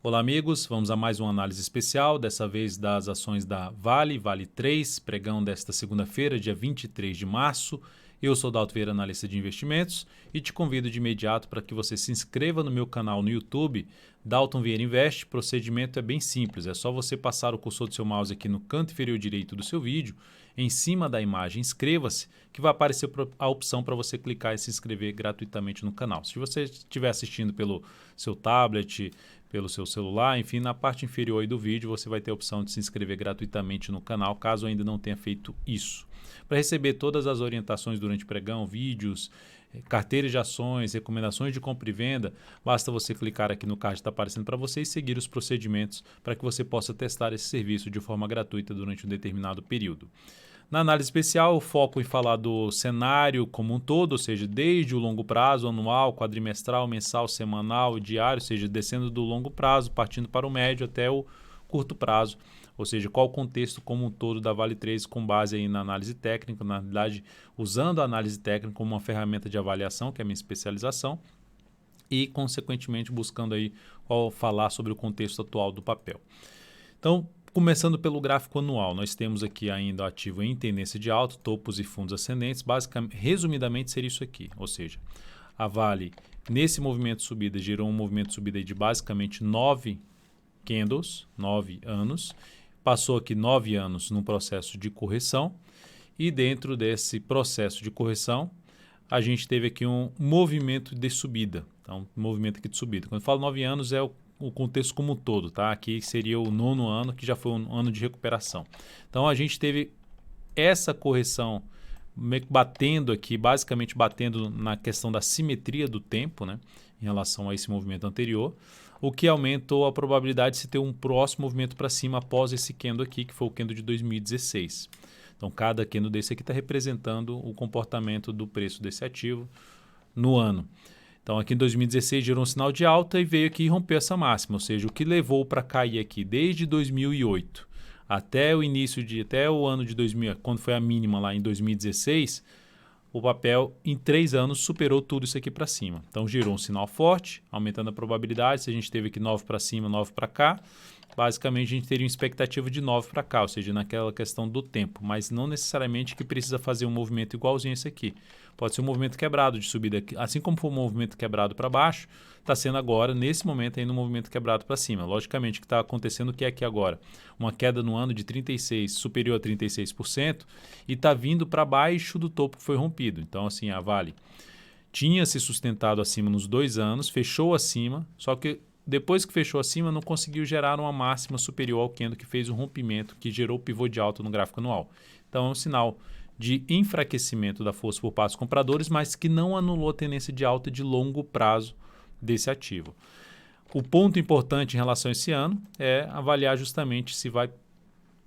Olá, amigos. Vamos a mais uma análise especial, dessa vez das ações da Vale, Vale 3, pregão desta segunda-feira, dia 23 de março. Eu sou Dalto Vieira, analista de investimentos, e te convido de imediato para que você se inscreva no meu canal no YouTube, Dalton Vieira Invest. O procedimento é bem simples, é só você passar o cursor do seu mouse aqui no canto inferior direito do seu vídeo, em cima da imagem inscreva-se, que vai aparecer a opção para você clicar e se inscrever gratuitamente no canal. Se você estiver assistindo pelo seu tablet, pelo seu celular, enfim, na parte inferior aí do vídeo você vai ter a opção de se inscrever gratuitamente no canal, caso ainda não tenha feito isso. Para receber todas as orientações durante o pregão, vídeos, carteiras de ações, recomendações de compra e venda, basta você clicar aqui no card que está aparecendo para você e seguir os procedimentos para que você possa testar esse serviço de forma gratuita durante um determinado período. Na análise especial, o foco em falar do cenário como um todo, ou seja, desde o longo prazo, anual, quadrimestral, mensal, semanal, diário, ou seja, descendo do longo prazo, partindo para o médio até o curto prazo, ou seja, qual o contexto como um todo da Vale 3 com base aí na análise técnica, na verdade, usando a análise técnica como uma ferramenta de avaliação, que é a minha especialização, e, consequentemente, buscando aí falar sobre o contexto atual do papel. Então, começando pelo gráfico anual, nós temos aqui ainda o ativo em tendência de alta, topos e fundos ascendentes. Basicamente, resumidamente, seria isso aqui, ou seja, a Vale, nesse movimento de subida, gerou um movimento de subida de basicamente 9 candles, 9 anos, passou aqui 9 anos num processo de correção, e dentro desse processo de correção, a gente teve aqui um movimento de subida. Então, movimento aqui de subida. Quando eu falo 9 anos, é o contexto como um todo, tá? Aqui seria o 9º ano, que já foi um ano de recuperação. Então, a gente teve essa correção meio que batendo aqui, basicamente batendo na questão da simetria do tempo, né? Em relação a esse movimento anterior, o que aumentou a probabilidade de se ter um próximo movimento para cima após esse candle aqui, que foi o candle de 2016. Então, cada candle desse aqui está representando o comportamento do preço desse ativo no ano. Então, aqui em 2016 gerou um sinal de alta e veio aqui e rompeu essa máxima, ou seja, o que levou para cair aqui desde 2008 até o início até o ano de 2000, quando foi a mínima lá em 2016, o papel em 3 anos superou tudo isso aqui para cima. Então, gerou um sinal forte, aumentando a probabilidade. Se a gente teve aqui 9 para cima, 9 para cá, basicamente a gente teria uma expectativa de 9 para cá, ou seja, naquela questão do tempo, mas não necessariamente que precisa fazer um movimento igualzinho esse aqui. Pode ser um movimento quebrado de subida, assim como foi um movimento quebrado para baixo, está sendo agora, nesse momento, ainda um movimento quebrado para cima. Logicamente, o que está acontecendo, o que é aqui agora? Uma queda no ano de 36%, superior a 36%, e está vindo para baixo do topo que foi rompido. Então, assim, a Vale tinha se sustentado acima nos 2 anos, fechou acima, só que depois que fechou acima, não conseguiu gerar uma máxima superior ao candle que fez um rompimento, que gerou o pivô de alta no gráfico anual. Então, é um sinal de enfraquecimento da força por parte dos compradores, mas que não anulou a tendência de alta de longo prazo desse ativo. O ponto importante em relação a esse ano é avaliar justamente se vai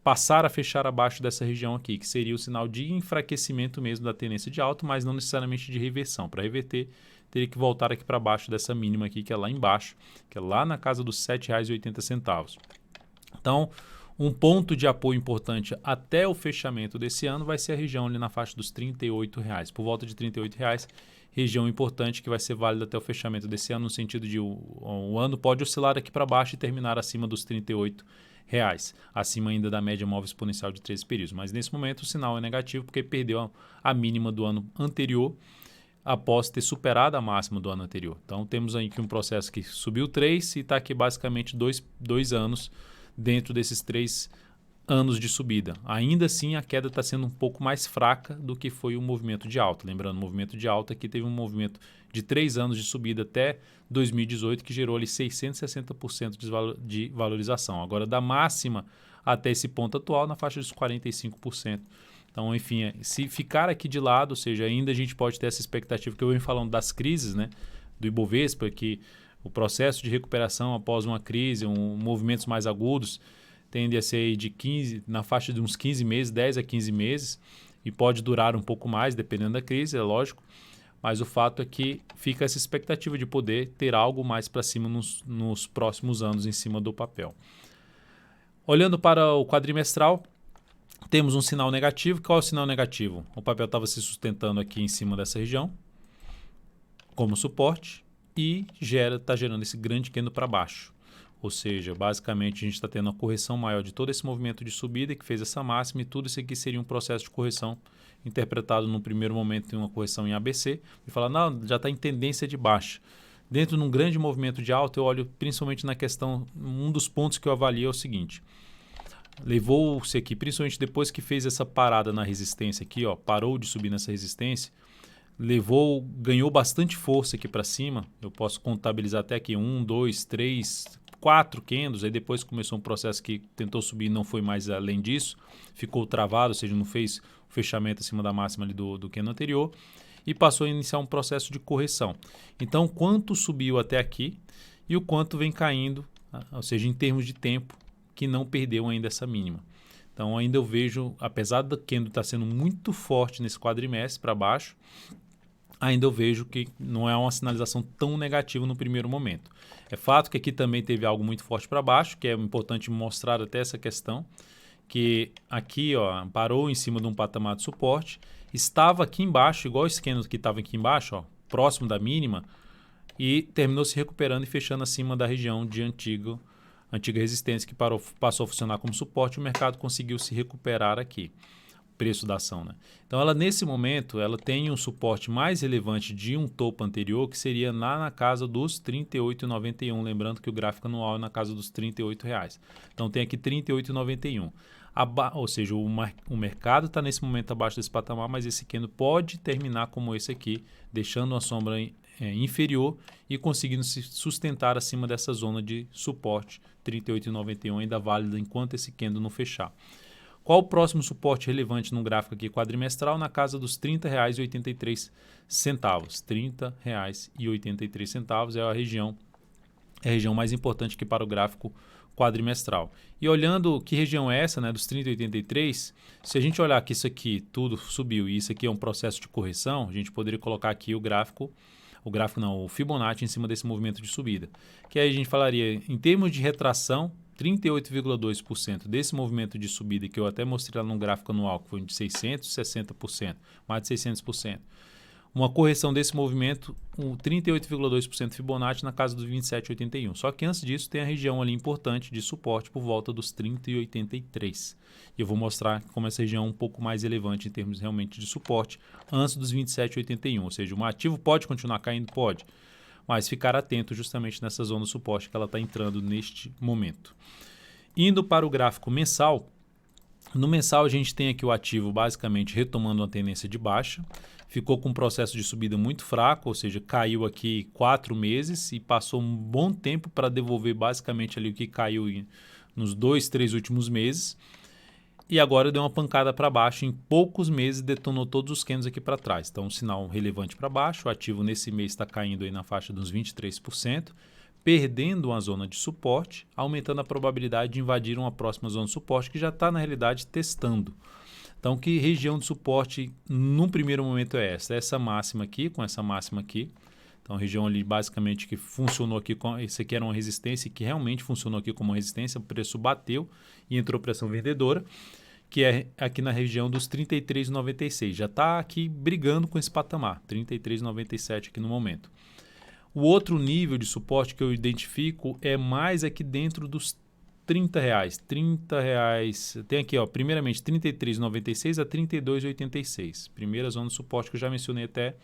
passar a fechar abaixo dessa região aqui, que seria o sinal de enfraquecimento mesmo da tendência de alta, mas não necessariamente de reversão. Para reverter, teria que voltar aqui para baixo dessa mínima aqui, que é lá embaixo, que é lá na casa dos R$ 7,80. Então, um ponto de apoio importante até o fechamento desse ano vai ser a região ali na faixa dos R$ 38,00. Por volta de R$ 38,00, região importante que vai ser válida até o fechamento desse ano, no sentido de o ano pode oscilar aqui para baixo e terminar acima dos R$ 38,00, acima ainda da média móvel exponencial de 13 períodos. Mas nesse momento o sinal é negativo porque perdeu a mínima do ano anterior, após ter superado a máxima do ano anterior. Então temos aí um processo que subiu 3 e está aqui basicamente 2 anos dentro desses 3 anos de subida. Ainda assim, a queda está sendo um pouco mais fraca do que foi o movimento de alta. Lembrando, o movimento de alta aqui teve um movimento de 3 anos de subida até 2018, que gerou ali 660% de valorização. Agora, da máxima até esse ponto atual, na faixa dos 45%. Então, enfim, se ficar aqui de lado, ou seja, ainda a gente pode ter essa expectativa que eu venho falando das crises, né, do Ibovespa, que o processo de recuperação após uma crise, movimentos mais agudos, tende a ser de 15, na faixa de uns 15 meses, 10 a 15 meses, e pode durar um pouco mais, dependendo da crise, é lógico, mas o fato é que fica essa expectativa de poder ter algo mais para cima nos próximos anos em cima do papel. Olhando para o quadrimestral, temos um sinal negativo. Qual é o sinal negativo? O papel estava se sustentando aqui em cima dessa região como suporte e está gerando esse grande candle para baixo. Ou seja, basicamente a gente está tendo uma correção maior de todo esse movimento de subida que fez essa máxima, e tudo isso aqui seria um processo de correção interpretado no primeiro momento em uma correção em ABC, e falar, não, já está em tendência de baixa. Dentro de um grande movimento de alta, eu olho principalmente na questão, um dos pontos que eu avalio é o seguinte: levou-se aqui, principalmente depois que fez essa parada na resistência aqui, ó, parou de subir nessa resistência, ganhou bastante força aqui para cima. Eu posso contabilizar até aqui 1, 2, 3, 4 candles, aí depois começou um processo que tentou subir e não foi mais além disso, ficou travado, ou seja, não fez o fechamento acima da máxima ali do candle anterior, e passou a iniciar um processo de correção. Então, quanto subiu até aqui e o quanto vem caindo, ou seja, em termos de tempo, que não perdeu ainda essa mínima. Então, ainda eu vejo, apesar do candle estar sendo muito forte nesse quadrimestre para baixo, ainda eu vejo que não é uma sinalização tão negativa no primeiro momento. É fato que aqui também teve algo muito forte para baixo, que é importante mostrar até essa questão, que aqui ó, parou em cima de um patamar de suporte, estava aqui embaixo, igual esse candle que estava aqui embaixo, ó, próximo da mínima, e terminou se recuperando e fechando acima da região de antiga resistência que passou a funcionar como suporte. O mercado conseguiu se recuperar aqui, preço da ação, né? Então ela nesse momento ela tem um suporte mais relevante de um topo anterior, que seria lá na casa dos R$ 38,91, lembrando que o gráfico anual é na casa dos R$ 38,00. Então tem aqui R$ 38,91. Ou seja, o mercado está nesse momento abaixo desse patamar, mas esse candle pode terminar como esse aqui, deixando uma sombra inferior e conseguindo se sustentar acima dessa zona de suporte 38,91, ainda válida enquanto esse candle não fechar. Qual o próximo suporte relevante no gráfico aqui quadrimestral? Na casa dos R$ 30,83. R$ 30,83 é a região mais importante aqui para o gráfico quadrimestral. E olhando que região é essa, né, dos 30,83, se a gente olhar que isso aqui tudo subiu e isso aqui é um processo de correção, a gente poderia colocar aqui o Fibonacci em cima desse movimento de subida. Que aí a gente falaria, em termos de retração, 38,2% desse movimento de subida, que eu até mostrei lá no gráfico anual, que foi de 660%, mais de 600%. Uma correção desse movimento, 38,2% Fibonacci na casa dos 27,81. Só que antes disso tem a região ali importante de suporte por volta dos 30,83. E eu vou mostrar como essa região é um pouco mais relevante em termos realmente de suporte antes dos 27,81. Ou seja, um ativo pode continuar caindo? Pode. Mas ficar atento justamente nessa zona de suporte que ela está entrando neste momento. Indo para o gráfico mensal, no mensal a gente tem aqui o ativo basicamente retomando uma tendência de baixa, ficou com um processo de subida muito fraco, ou seja, caiu aqui 4 meses e passou um bom tempo para devolver basicamente ali o que caiu nos 2, 3 últimos meses. E agora deu uma pancada para baixo, em poucos meses detonou todos os candles aqui para trás. Então, um sinal relevante para baixo, o ativo nesse mês está caindo aí na faixa dos 23%, perdendo uma zona de suporte, aumentando a probabilidade de invadir uma próxima zona de suporte que já está, na realidade, testando. Então, que região de suporte, num primeiro momento, é essa? Essa máxima aqui, com essa máxima aqui. Então, a região ali, basicamente, que funcionou aqui, esse aqui era uma resistência, que realmente funcionou aqui como uma resistência, o preço bateu e entrou pressão vendedora, que é aqui na região dos 33,96. Já está aqui brigando com esse patamar, 33,97 aqui no momento. O outro nível de suporte que eu identifico é mais aqui dentro dos R$30. R$30, tem aqui, ó, primeiramente 33,96 a 32,86. Primeira zona de suporte que eu já mencionei até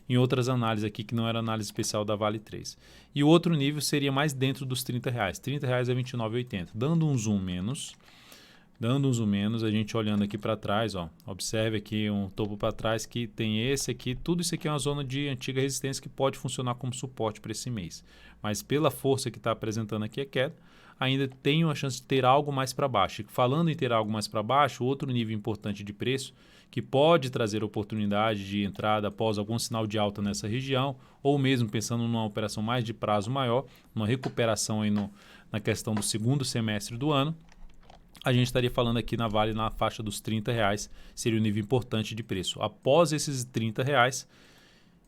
em outras análises aqui, que não era análise especial da Vale 3. E o outro nível seria mais dentro dos R$30. R$30 a 29,80. Dando um zoom menos, a gente olhando aqui para trás, ó, observe aqui um topo para trás que tem esse aqui, tudo isso aqui é uma zona de antiga resistência que pode funcionar como suporte para esse mês. Mas pela força que está apresentando aqui a queda, ainda tem uma chance de ter algo mais para baixo. E falando em ter algo mais para baixo, outro nível importante de preço que pode trazer oportunidade de entrada após algum sinal de alta nessa região, ou mesmo pensando numa operação mais de prazo maior, uma recuperação aí na questão do segundo semestre do ano, a gente estaria falando aqui na Vale na faixa dos R$30, seria um nível importante de preço. Após esses R$30,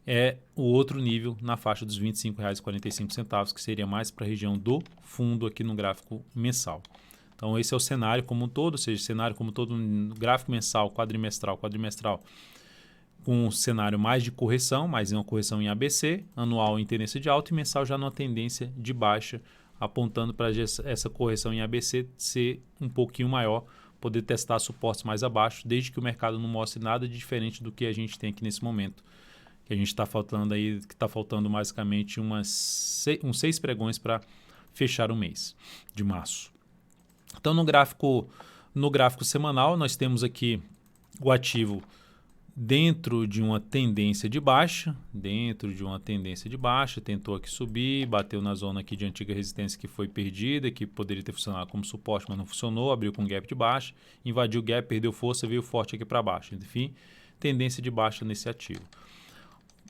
é o outro nível na faixa dos R$ 25,45, que seria mais para a região do fundo aqui no gráfico mensal. Então esse é o cenário como um todo, ou seja, cenário como um todo no gráfico mensal, quadrimestral, com um cenário mais de correção, mas uma correção em ABC, anual em tendência de alta e mensal já numa tendência de baixa, apontando para essa correção em ABC ser um pouquinho maior, poder testar suportes mais abaixo, desde que o mercado não mostre nada de diferente do que a gente tem aqui nesse momento. Que a gente está faltando aí, que está faltando basicamente uns 6 pregões para fechar o mês de março. Então, no gráfico semanal, nós temos aqui o ativo dentro de uma tendência de baixa, tentou aqui subir, bateu na zona aqui de antiga resistência que foi perdida, que poderia ter funcionado como suporte, mas não funcionou, abriu com gap de baixa, invadiu o gap, perdeu força, veio forte aqui para baixo. Enfim, tendência de baixa nesse ativo.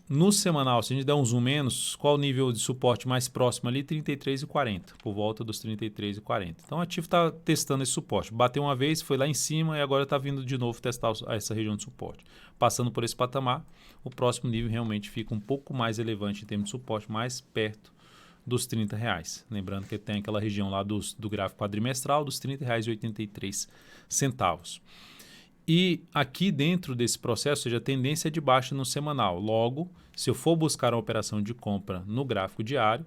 No semanal, se a gente der um zoom menos, qual o nível de suporte mais próximo ali? 33,40, por volta dos 33,40. Então o ativo está testando esse suporte. Bateu uma vez, foi lá em cima e agora está vindo de novo testar essa região de suporte. Passando por esse patamar, o próximo nível realmente fica um pouco mais relevante em termos de suporte, mais perto dos R$30. Lembrando que tem aquela região lá do gráfico quadrimestral dos R$30,83. E aqui dentro desse processo, ou seja, a tendência é de baixa no semanal. Logo, se eu for buscar uma operação de compra no gráfico diário,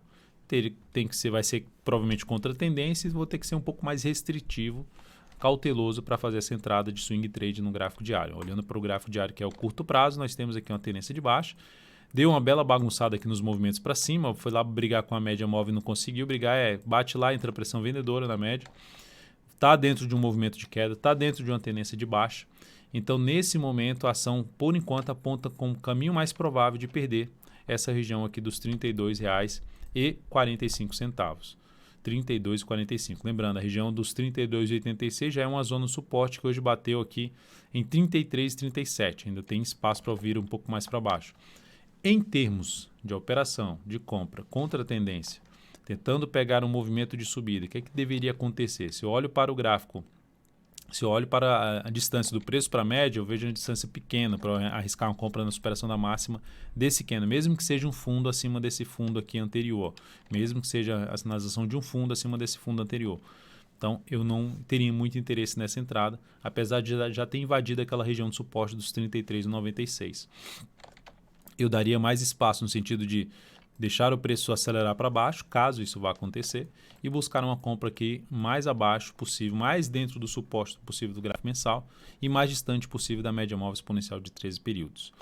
vai ser provavelmente contra a tendência e vou ter que ser um pouco mais restritivo, cauteloso para fazer essa entrada de swing trade no gráfico diário. Olhando para o gráfico diário, que é o curto prazo, nós temos aqui uma tendência de baixa. Deu uma bela bagunçada aqui nos movimentos para cima, foi lá brigar com a média móvel e não conseguiu brigar, bate lá, entra a pressão vendedora na média. Está dentro de um movimento de queda, está dentro de uma tendência de baixa. Então, nesse momento, a ação, por enquanto, aponta com o caminho mais provável de perder essa região aqui dos R$ 32,45. 32,45. Lembrando, a região dos 32,86 já é uma zona de suporte que hoje bateu aqui em 33,37. Ainda tem espaço para vir um pouco mais para baixo. Em termos de operação, de compra contra a tendência, tentando pegar um movimento de subida, o que deveria acontecer? Se eu olho para o gráfico, se eu olho para a distância do preço para a média, eu vejo uma distância pequena para arriscar uma compra na superação da máxima desse candle, mesmo que seja um fundo acima desse fundo aqui anterior, mesmo que seja a sinalização de um fundo acima desse fundo anterior. Então, eu não teria muito interesse nessa entrada, apesar de já ter invadido aquela região de suporte dos 33,96. Eu daria mais espaço no sentido de deixar o preço acelerar para baixo, caso isso vá acontecer, e buscar uma compra aqui mais abaixo possível, mais dentro do suporte possível do gráfico mensal e mais distante possível da média móvel exponencial de 13 períodos.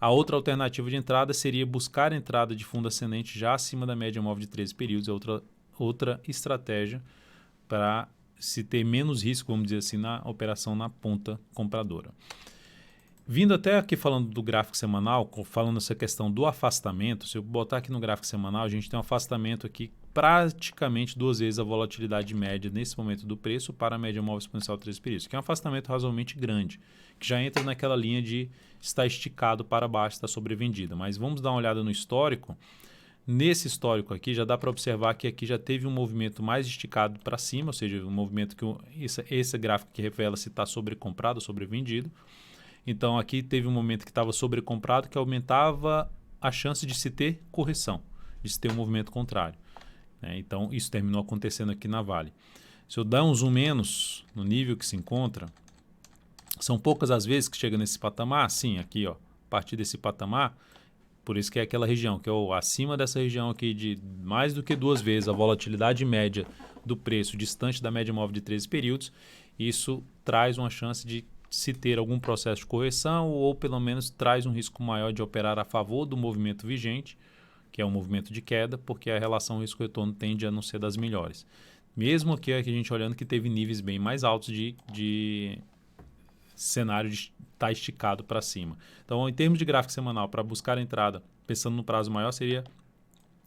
A outra alternativa de entrada seria buscar a entrada de fundo ascendente já acima da média móvel de 13 períodos, é outra estratégia para se ter menos risco, vamos dizer assim, na operação na ponta compradora. Vindo até aqui falando do gráfico semanal, falando essa questão do afastamento, se eu botar aqui no gráfico semanal, a gente tem um afastamento aqui praticamente 2 vezes a volatilidade média nesse momento do preço para a média móvel exponencial de 13 períodos, que é um afastamento razoavelmente grande, que já entra naquela linha de estar esticado para baixo, está sobrevendida. Mas vamos dar uma olhada no histórico. Nesse histórico aqui, já dá para observar que aqui já teve um movimento mais esticado para cima, ou seja, um movimento que esse gráfico que revela se está sobrecomprado ou sobrevendido. Então, aqui teve um momento que estava sobrecomprado, que aumentava a chance de se ter correção, de se ter um movimento contrário. Então, isso terminou acontecendo aqui na Vale. Se eu der um zoom menos no nível que se encontra, são poucas as vezes que chega nesse patamar. Sim, aqui, ó, a partir desse patamar, por isso que é aquela região, que é acima dessa região aqui de mais do que 2 vezes a volatilidade média do preço distante da média móvel de 13 períodos, isso traz uma chance de se ter algum processo de correção ou pelo menos traz um risco maior de operar a favor do movimento vigente, que é um movimento de queda, porque a relação risco-retorno tende a não ser das melhores. Mesmo aqui a gente olhando que teve níveis bem mais altos de cenário de estar esticado para cima. Então, em termos de gráfico semanal, para buscar a entrada, pensando no prazo maior, seria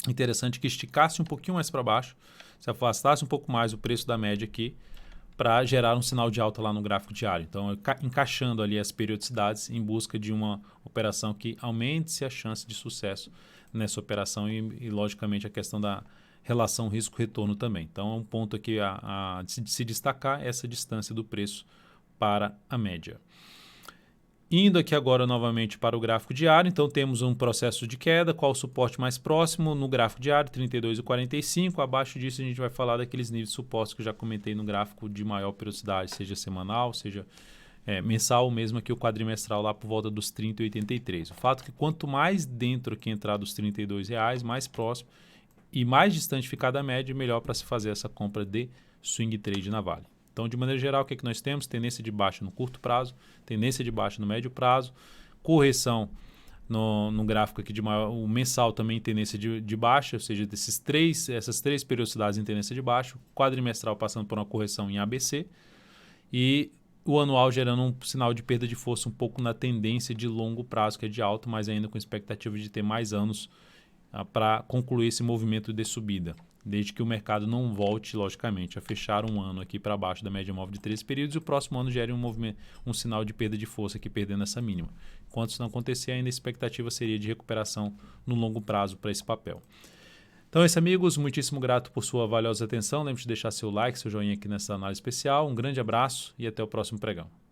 interessante que esticasse um pouquinho mais para baixo, se afastasse um pouco mais o preço da média aqui, para gerar um sinal de alta lá no gráfico diário. Então, encaixando ali as periodicidades em busca de uma operação que aumente a chance de sucesso nessa operação e logicamente, a questão da relação risco-retorno também. Então, é um ponto aqui de se destacar essa distância do preço para a média. Indo aqui agora novamente para o gráfico diário, então temos um processo de queda, qual o suporte mais próximo no gráfico diário, 32,45, abaixo disso a gente vai falar daqueles níveis de suporte que eu já comentei no gráfico de maior periodicidade, seja semanal, seja mensal, mesmo aqui o quadrimestral lá por volta dos 30,83. O fato é que quanto mais dentro que entrar dos R$32, mais próximo, e mais distante ficar da média, melhor para se fazer essa compra de swing trade na Vale. Então, de maneira geral, o que nós temos? Tendência de baixa no curto prazo, tendência de baixa no médio prazo, correção no gráfico aqui de maior, o mensal também tendência de baixa, ou seja, essas três periodicidades em tendência de baixa, quadrimestral passando por uma correção em ABC e o anual gerando um sinal de perda de força um pouco na tendência de longo prazo, que é de alto, mas ainda com expectativa de ter mais anos para concluir esse movimento de subida, desde que o mercado não volte, logicamente, a fechar um ano aqui para baixo da média móvel de 13 períodos e o próximo ano gere um sinal de perda de força aqui perdendo essa mínima. Enquanto isso não acontecer, ainda a expectativa seria de recuperação no longo prazo para esse papel. Então é isso, amigos. Muitíssimo grato por sua valiosa atenção. Lembre-se de deixar seu like, seu joinha aqui nessa análise especial. Um grande abraço e até o próximo pregão.